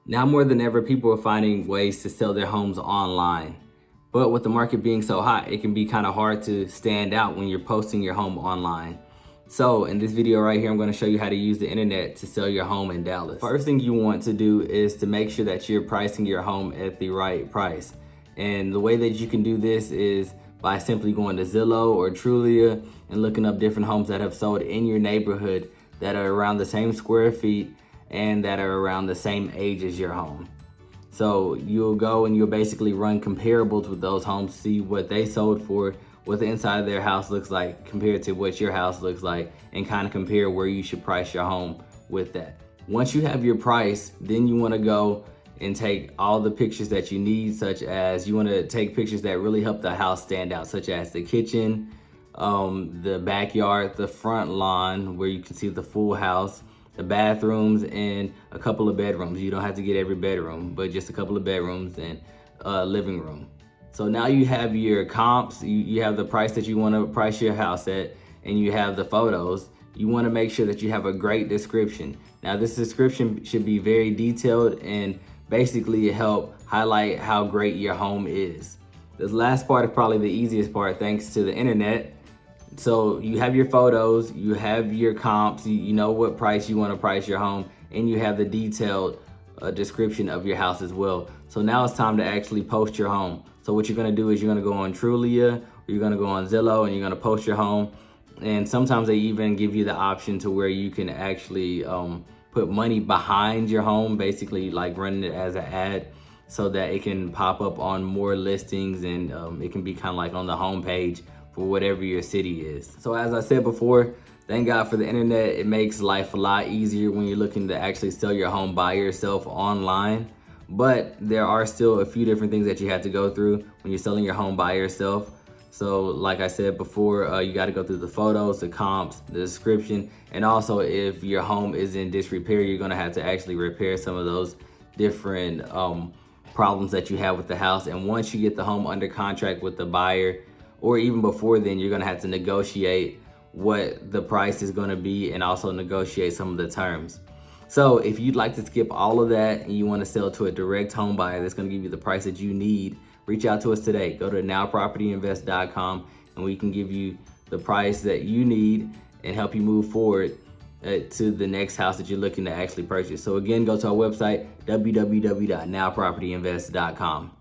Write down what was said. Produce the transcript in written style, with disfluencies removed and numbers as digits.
Now more than ever, people are finding ways to sell their homes online. But with the market being so hot, it can be kind of hard to stand out when you're posting your home online. So in this video right here, I'm going to show you how to use the internet to sell your home in Dallas. First thing you want to do is to make sure that you're pricing your home at the right price. And the way that you can do this is by simply going to Zillow or Trulia and looking up different homes that have sold in your neighborhood that are around the same square feet and that are around the same age as your home. So you'll go and you'll basically run comparables with those homes, see what they sold for, what the inside of their house looks like compared to what your house looks like, and kind of compare where you should price your home with that. Once you have your price, then you want to go and take all the pictures that you need, such as you want to take pictures that really help the house stand out, such as the kitchen, the backyard, the front lawn where you can see the full house, the bathrooms, and a couple of bedrooms. You don't have to get every bedroom, but just a couple of bedrooms and a living room. So now you have your comps, you have the price that you want to price your house at, and you have the photos. You want to make sure that you have a great description. Now this description should be very detailed and basically help highlight how great your home is. This last part is probably the easiest part thanks to the internet. So you have your photos, you have your comps, you know what price you want to price your home, and you have the detailed description of your house as well. So now it's time to actually post your home. So what you're going to do is you're going to go on Trulia, or you're going to go on Zillow, and you're going to post your home. And sometimes they even give you the option to where you can actually put money behind your home, basically like running it as an ad, so that it can pop up on more listings, and it can be kind of like on the home page for whatever your city is. So as I said before, thank God for the internet. It makes life a lot easier when you're looking to actually sell your home by yourself online. But there are still a few different things that you have to go through when you're selling your home by yourself. So like I said before, you got to go through the photos, the comps, the description, and also if your home is in disrepair, you're going to have to actually repair some of those different problems that you have with the house. And once you get the home under contract with the buyer, or even before then, you're going to have to negotiate what the price is going to be and also negotiate some of the terms. So if you'd like to skip all of that and you want to sell to a direct home buyer that's going to give you the price that you need, reach out to us today. Go to nowpropertyinvest.com and we can give you the price that you need and help you move forward to the next house that you're looking to actually purchase. So again, go to our website, www.nowpropertyinvest.com.